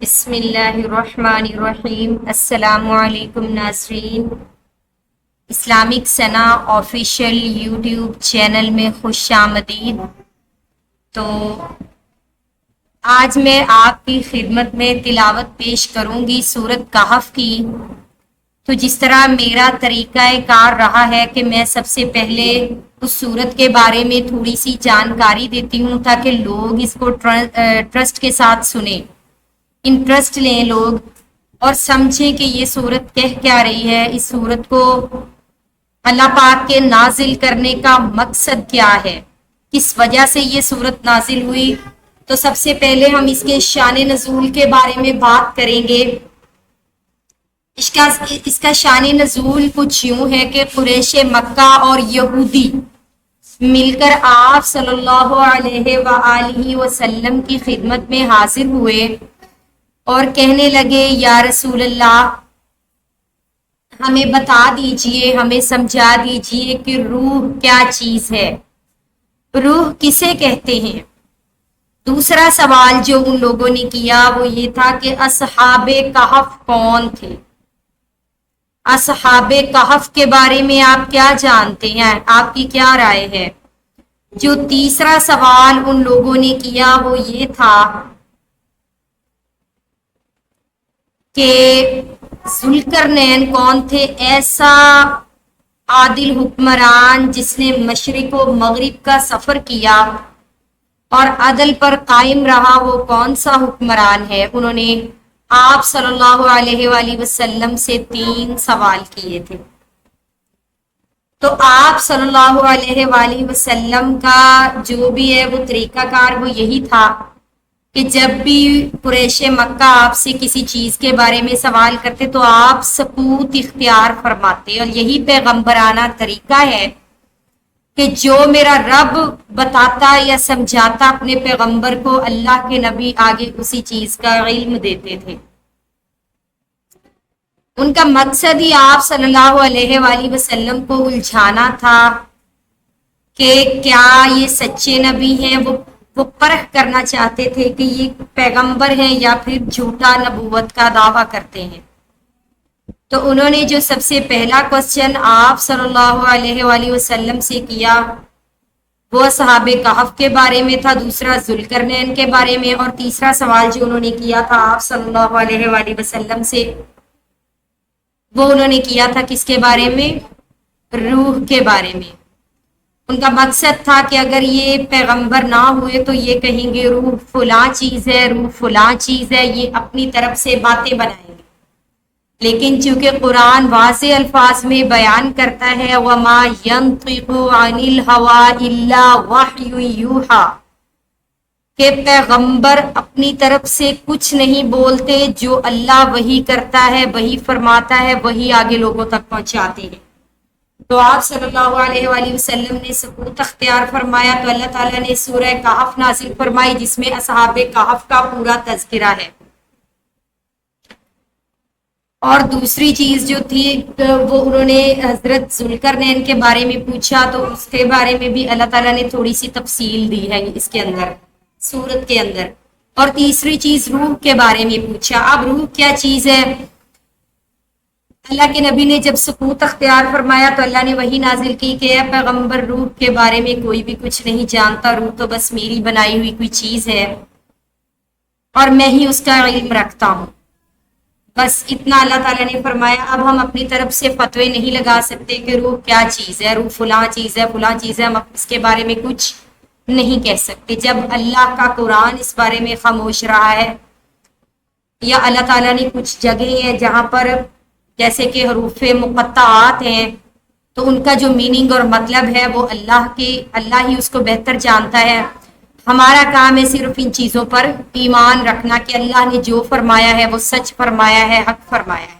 بسم اللہ الرحمن الرحیم۔ السلام علیکم ناظرین، اسلامک سنا آفیشیل یوٹیوب چینل میں خوش آمدید۔ تو آج میں آپ کی خدمت میں تلاوت پیش کروں گی سورۃ کہف کی۔ تو جس طرح میرا طریقہ کار رہا ہے کہ میں سب سے پہلے اس سورت کے بارے میں تھوڑی سی جانکاری دیتی ہوں تاکہ لوگ اس کو ٹرسٹ کے ساتھ سنیں، انٹرسٹ لیں لوگ اور سمجھیں کہ یہ صورت کہہ کیا رہی ہے، اس صورت کو اللہ پاک کے نازل کرنے کا مقصد کیا ہے، کس وجہ سے یہ صورت نازل ہوئی۔ تو سب سے پہلے ہم اس کے شان نزول کے بارے میں بات کریں گے۔ اس کا شان نزول کچھ یوں ہے کہ قریش مکہ اور یہودی مل کر آپ صلی اللہ علیہ وآلہ وسلم کی خدمت میں حاضر ہوئے اور کہنے لگے، یا رسول اللہ ہمیں بتا دیجئے، ہمیں سمجھا دیجئے کہ روح کیا چیز ہے، روح کسے کہتے ہیں۔ دوسرا سوال جو ان لوگوں نے کیا وہ یہ تھا کہ اصحاب کہف کون تھے، اصحاب کہف کے بارے میں آپ کیا جانتے ہیں، آپ کی کیا رائے ہے۔ جو تیسرا سوال ان لوگوں نے کیا وہ یہ تھا کہ ذوالقرنین کون تھے، ایسا عادل حکمران جس نے مشرق و مغرب کا سفر کیا اور عدل پر قائم رہا، وہ کون سا حکمران ہے۔ انہوں نے آپ صلی اللہ علیہ وآلہ وسلم سے 3 سوال کیے تھے۔ تو آپ صلی اللہ علیہ وآلہ وسلم کا جو بھی ہے وہ طریقہ کار وہ یہی تھا کہ جب بھی قریش مکہ آپ سے کسی چیز کے بارے میں سوال کرتے تو آپ سکوت اختیار فرماتے، اور یہی پیغمبرانہ طریقہ ہے کہ جو میرا رب بتاتا یا سمجھاتا اپنے پیغمبر کو، اللہ کے نبی آگے اسی چیز کا علم دیتے تھے۔ ان کا مقصد ہی آپ صلی اللہ علیہ وآلہ وسلم کو الجھانا تھا کہ کیا یہ سچے نبی ہیں، وہ پرکھ کرنا چاہتے تھے کہ یہ پیغمبر ہیں یا پھر جھوٹا نبوت کا دعویٰ کرتے ہیں۔ تو انہوں نے جو سب سے پہلا کوسچن آپ صلی اللہ علیہ وآلہ وسلم سے کیا وہ اصحاب کہف کے بارے میں تھا، دوسرا ذوالقرنین کے بارے میں، اور تیسرا سوال جو انہوں نے کیا تھا آپ صلی اللہ علیہ وآلہ وسلم سے وہ انہوں نے کیا تھا کس کے بارے میں، روح کے بارے میں۔ ان کا مقصد تھا کہ اگر یہ پیغمبر نہ ہوئے تو یہ کہیں گے روح فلاں چیز ہے، روح فلاں چیز ہے، یہ اپنی طرف سے باتیں بنائیں گے۔ لیکن چونکہ قرآن واضح الفاظ میں بیان کرتا ہے وَمَا يَنطِقُ عَنِ الْهَوَىٰ إِلَّا وَحْيٌ يُوحَىٰ، کہ پیغمبر اپنی طرف سے کچھ نہیں بولتے، جو اللہ وحی کرتا ہے، وحی فرماتا ہے، وہی آگے لوگوں تک پہنچاتے ہیں۔ تو آپ صلی اللہ علیہ وآلہ وسلم نے سکوت اختیار فرمایا، تو اللہ تعالیٰ نے سورہ کہف نازل فرمائی جس میں اصحاب کہف کا پورا تذکرہ ہے۔ اور دوسری چیز جو تھی وہ انہوں نے حضرت ذوالقرنین کے بارے میں پوچھا، تو اس کے بارے میں بھی اللہ تعالیٰ نے تھوڑی سی تفصیل دی ہے اس کے اندر، سورت کے اندر۔ اور تیسری چیز روح کے بارے میں پوچھا۔ اب روح کیا چیز ہے، اللہ کے نبی نے جب سکوت اختیار فرمایا تو اللہ نے وہی نازل کی کہ اے پیغمبر روح کے بارے میں کوئی بھی کچھ نہیں جانتا، روح تو بس میری بنائی ہوئی کوئی چیز ہے اور میں ہی اس کا علم رکھتا ہوں۔ بس اتنا اللہ تعالیٰ نے فرمایا۔ اب ہم اپنی طرف سے فتوے نہیں لگا سکتے کہ روح کیا چیز ہے، روح فلاں چیز ہے، فلاں چیز ہے، ہم اس کے بارے میں کچھ نہیں کہہ سکتے جب اللہ کا قرآن اس بارے میں خاموش رہا ہے، یا اللہ تعالیٰ نے کچھ جگہیں ہیں جہاں پر جیسے کہ حروف مقطعات ہیں تو ان کا جو میننگ اور مطلب ہے وہ اللہ ہی اس کو بہتر جانتا ہے۔ ہمارا کام ہے صرف ان چیزوں پر ایمان رکھنا کہ اللہ نے جو فرمایا ہے وہ سچ فرمایا ہے، حق فرمایا ہے۔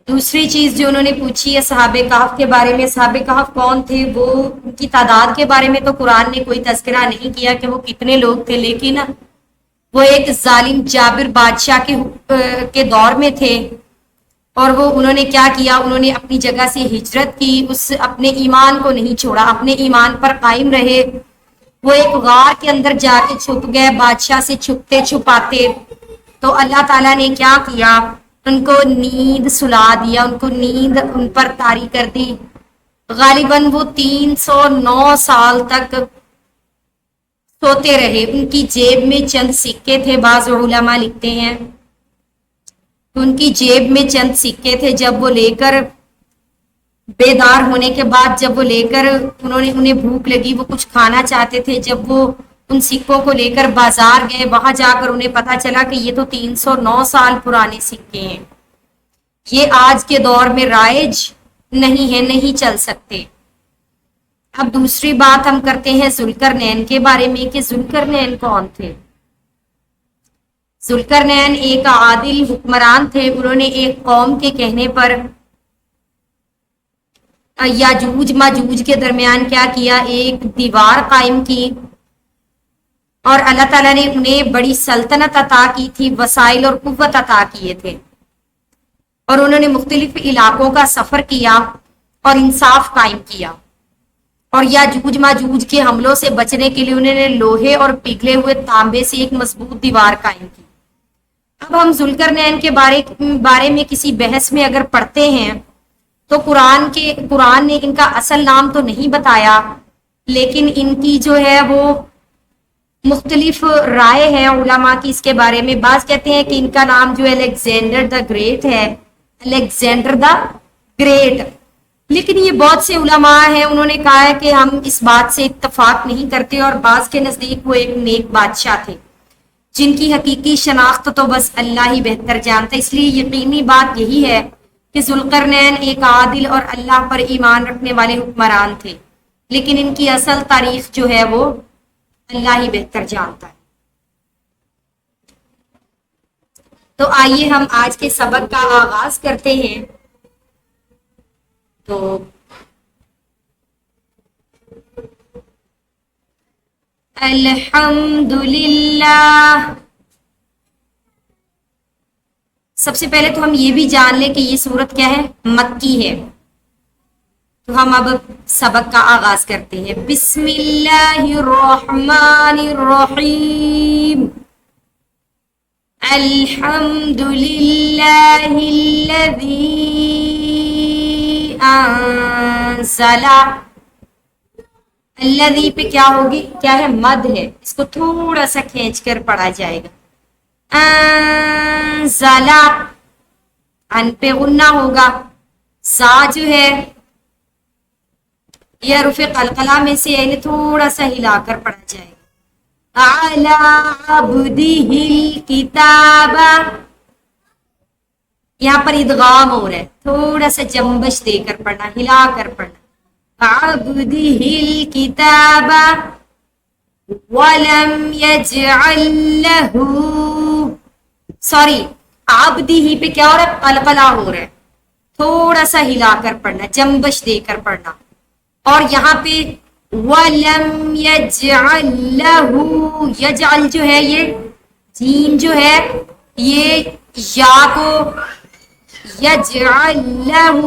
دوسری چیز جو انہوں نے پوچھی ہے صحاب کہف کے بارے میں، صحاب کہف کون تھے، وہ ان کی تعداد کے بارے میں تو قرآن نے کوئی تذکرہ نہیں کیا کہ وہ کتنے لوگ تھے، لیکن وہ ایک ظالم جابر بادشاہ کے دور میں تھے، اور وہ انہوں نے کیا کیا، انہوں نے اپنی جگہ سے ہجرت کی، اس اپنے ایمان کو نہیں چھوڑا، اپنے ایمان پر قائم رہے وہ ایک غار کے اندر جا کے چھپ گئے بادشاہ سے چھپتے چھپاتے. تو اللہ تعالیٰ نے کیا کیا, ان کو نیند سلا دیا, ان کو نیند ان پر طاری کر دی. غالباً وہ 309 سال تک سوتے رہے. ان کی جیب میں چند سکے تھے, بعض علماء لکھتے ہیں ان کی جیب میں چند سکے تھے. جب وہ لے کر بیدار ہونے کے بعد جب وہ لے کر انہیں بھوک لگی, وہ کچھ کھانا چاہتے تھے, جب وہ ان سکوں کو لے کر بازار گئے, وہاں جا کر انہیں پتا چلا کہ یہ تو 309 سال پرانے سکے ہیں, یہ آج کے دور میں رائج نہیں ہے, نہیں چل سکتے. اب دوسری بات ہم کرتے ہیں ذوالقرنین کے بارے میں کہ ذوالقرنین کون تھے. ذوالقرنین ایک عادل حکمران تھے. انہوں نے ایک قوم کے کہنے پر یاجوج ماجوج کے درمیان کیا کیا, ایک دیوار قائم کی, اور اللہ تعالیٰ نے انہیں بڑی سلطنت عطا کی تھی, وسائل اور قوت عطا کیے تھے, اور انہوں نے مختلف علاقوں کا سفر کیا اور انصاف قائم کیا. اور یاجوج ماجوج کے حملوں سے بچنے کے لیے انہوں نے لوہے اور پگھلے ہوئے تانبے سے ایک مضبوط دیوار قائم کی. اب ہم ذوالقرنین کے بارے میں کسی بحث میں اگر پڑھتے ہیں تو قرآن نے ان کا اصل نام تو نہیں بتایا, لیکن ان کی جو ہے وہ مختلف رائے ہے علماء کی اس کے بارے میں. بعض کہتے ہیں کہ ان کا نام جو الیگزینڈر دا گریٹ ہے, الیگزینڈر دا گریٹ, لیکن یہ بہت سے علماء ہیں انہوں نے کہا ہے کہ ہم اس بات سے اتفاق نہیں کرتے, اور بعض کے نزدیک وہ ایک نیک بادشاہ تھے جن کی حقیقی شناخت تو بس اللہ ہی بہتر جانتا ہے. اس لیے یقینی بات یہی ہے کہ ذوالقرنین ایک عادل اور اللہ پر ایمان رکھنے والے حکمران تھے, لیکن ان کی اصل تاریخ جو ہے وہ اللہ ہی بہتر جانتا ہے. تو آئیے ہم آج کے سبق کا آغاز کرتے ہیں. تو الحمدللہ, سب سے پہلے تو ہم یہ بھی جان لیں کہ یہ سورت کیا ہے, مکی ہے. تو ہم اب سبق کا آغاز کرتے ہیں. بسم اللہ الرحمن الرحیم. الحمد للہ الذی انزل. الذی پہ کیا ہوگی, کیا ہے, مد ہے, اس کو تھوڑا سا کھینچ کر پڑھا جائے گا. انزل, ان پہ غنہ ہوگا. سا جو ہے یہ حروف قلقلہ میں سے ہے, تھوڑا سا ہلا کر پڑھا جائے گا. علی عبدہ الکتاب, یہاں پر ادغام ہو رہا ہے, تھوڑا سا جنبش دے کر پڑھنا, ہلا کر پڑھنا. عبدہ الکتاب ولم یجعل لہ, سوری عبدہ پہ کیا ہو رہا ہے, قلقلہ ہو رہا ہے, تھوڑا سا ہلا کر پڑھنا, جنبش دے کر پڑھنا. اور یہاں پہ وَلَمْ يَجْعَلْ لَهُ, یجعل جو ہے یہ جیم جو ہے یہ یا کو یجعل لَهُ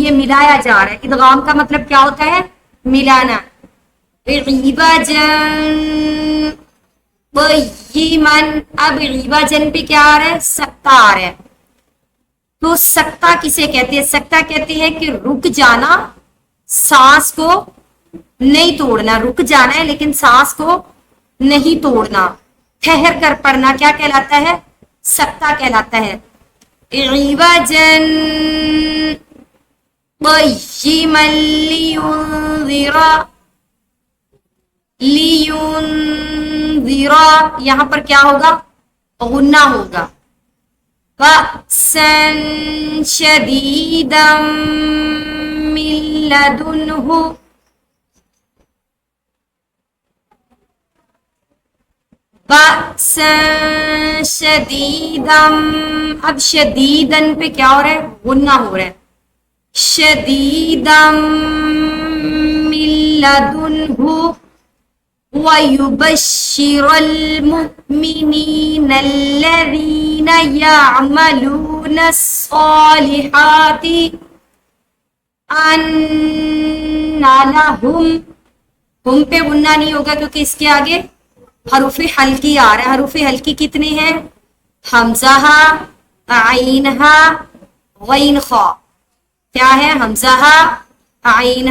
یہ ملایا جا رہا ہے. ادغام کا مطلب کیا ہوتا ہے, ملانا. عِوَجًا قَيِّمًا, اب عِوَجًا پہ کیا آ رہا ہے, سکتہ آ رہا ہے. تو سکتہ کسے کہتے ہیں, سکتہ کہتے ہیں کہ رک جانا, سانس کو نہیں توڑنا. رک جانا ہے لیکن سانس کو نہیں توڑنا, ٹھہر کر پڑھنا کیا کہلاتا ہے, سکتہ کہلاتا ہے. عِوَجًا قَيِّمًا لِيُنذِرَ, یہاں پر کیا ہوگا, غنہ ہوگا. بَأْسًا شَدِيدًا مِّن لَدُنْهُ, بَأْسًا شَدِيدًا, اب شدیدن پہ کیا ہو رہا ہے, غنہ ہو رہا ہے. شدیدًا مِّن لَدُنْهُ وَيُبَشِّرَ الْمُؤْمِنِينَ الَّذِينَ يَعْمَلُونَ الصَّالِحَاتِ أَنَّ لَهُمْ ہم پہ غنہ نہیں ہوگا کیونکہ اس کے آگے حروف حلقی آ رہا ہے. حروف حلقی کتنے ہیں؟ حمزہ، عین، غین، خا. کیا ہے؟ حمزہ، عین،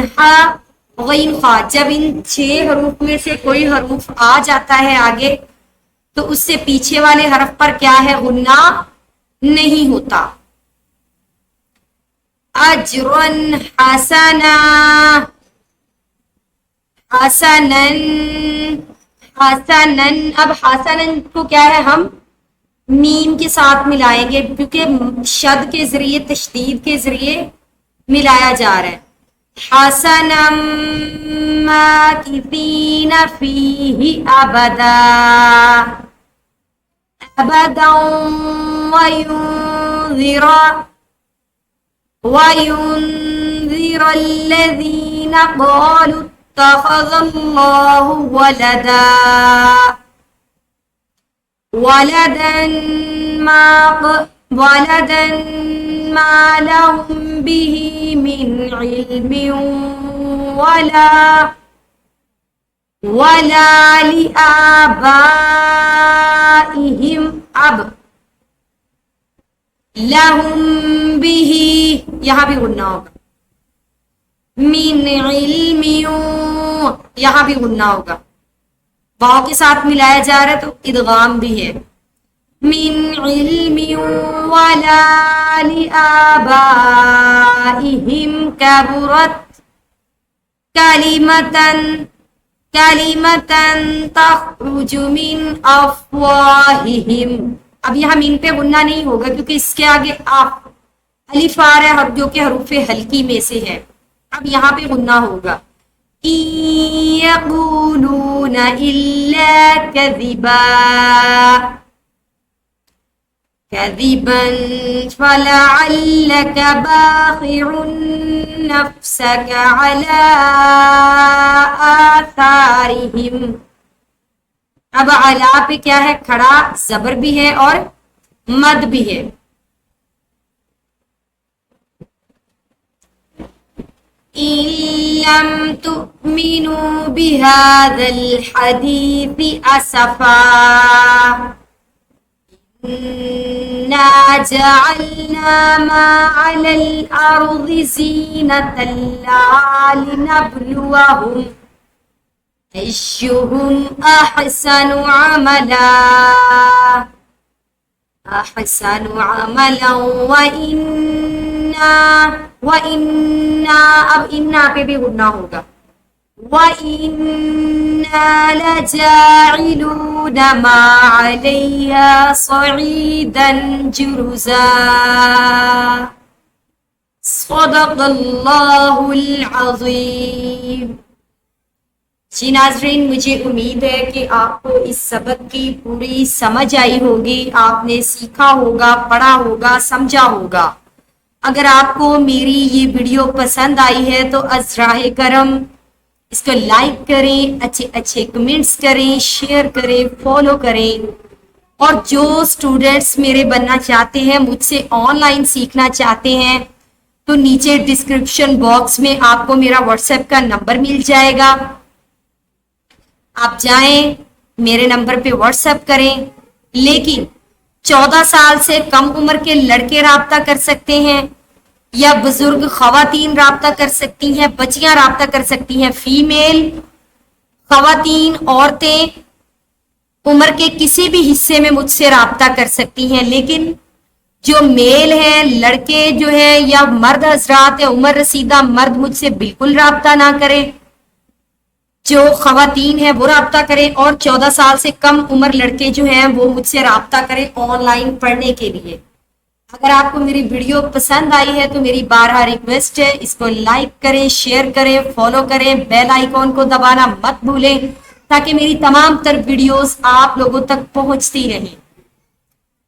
غین، خا. جب ان 6 حروف میں سے کوئی حروف آ جاتا ہے آگے تو اس سے پیچھے والے حرف پر کیا ہے؟ غنہ نہیں ہوتا. اجرن، حسنا، حسنن، حسنن. اب حسنن کو کیا ہے؟ ہم میم کے ساتھ ملائیں گے کیونکہ شد کے ذریعے، تشدید کے ذریعے ملایا جا رہا ہے. حسنم ماکثین فیہ ابدا، ابدا وَيُنذِرَ الَّذِينَ قَالُوا اتَّخَذَ اللَّهُ وَلَدًا مَا لَهُم بِهِ مِنْ عِلْمٍ وَلَا لِآبَائِهِمْ اب لہم بھی، یہاں بھی غنہ ہوگا. من علم، یہاں بھی غنہ ہوگا. واو کے ساتھ ملایا جا رہا ہے تو ادغام بھی ہے. من علم ولا لآبائهم کبرت کلمة تخرج من افواہہم. اب یہاں مین پہ غنہ نہیں ہوگا کیونکہ اس کے آگے الف آ رہا ہے جو کہ حروف حلقی میں سے ہے. اب یہاں پہ غنہ ہوگا. یقولون الا کذبا فلعلک باخع نفسک علی آثارہم. اب علا پہ کیا ہے؟ کھڑا زبر بھی ہے اور مد بھی ہے. إن لم تؤمنوا بهذا الحديث أسفا إنا جعلنا ما على الأرض زينة لها لنبلوهم أيهم أحسن عملا وَإِنَّا اب اِنَّا پہ بھی غنہ ہوگا. وَإِنَّا لَجَاعِلُونَ مَا عَلَيْهَا صَعِيدًا جُرُزًا. صدق اللہ العظیم. جی ناظرین، مجھے امید ہے کہ آپ کو اس سبق کی پوری سمجھ آئی ہوگی، آپ نے سیکھا ہوگا، پڑھا ہوگا، سمجھا ہوگا. اگر آپ کو میری یہ ویڈیو پسند آئی ہے تو از راہ کرم اس کو لائک کریں، اچھے اچھے کمنٹس کریں، شیئر کریں، فالو کریں. اور جو اسٹوڈنٹس میرے بننا چاہتے ہیں، مجھ سے آن لائن سیکھنا چاہتے ہیں، تو نیچے ڈسکرپشن باکس میں آپ کو میرا واٹس ایپ کا نمبر مل جائے گا. آپ جائیں میرے نمبر پہ واٹس ایپ کریں. لیکن 14 سال سے کم عمر کے لڑکے رابطہ کر سکتے ہیں یا بزرگ خواتین رابطہ کر سکتی ہیں، بچیاں رابطہ کر سکتی ہیں. فیمیل خواتین، عورتیں عمر کے کسی بھی حصے میں مجھ سے رابطہ کر سکتی ہیں. لیکن جو میل ہیں، لڑکے جو ہے یا مرد حضرات یا عمر رسیدہ مرد مجھ سے بالکل رابطہ نہ کریں. جو خواتین ہیں وہ رابطہ کریں اور 14 سال سے کم عمر لڑکے جو ہیں وہ مجھ سے رابطہ کریں آن لائن پڑھنے کے لیے. اگر آپ کو میری ویڈیو پسند آئی ہے تو میری بارہا ریکویسٹ ہے، اس کو لائک کریں، شیئر کریں، فالو کریں، بیل آئیکن کو دبانا مت بھولیں تاکہ میری تمام تر ویڈیوز آپ لوگوں تک پہنچتی رہیں.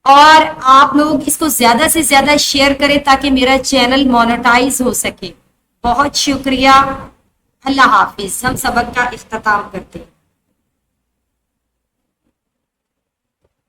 اور آپ لوگ اس کو زیادہ سے زیادہ شیئر کریں تاکہ میرا چینل مونیٹائز ہو سکے. بہت شکریہ. اللہ حافظ. ہم سبق کا اختتام کرتے ہیں.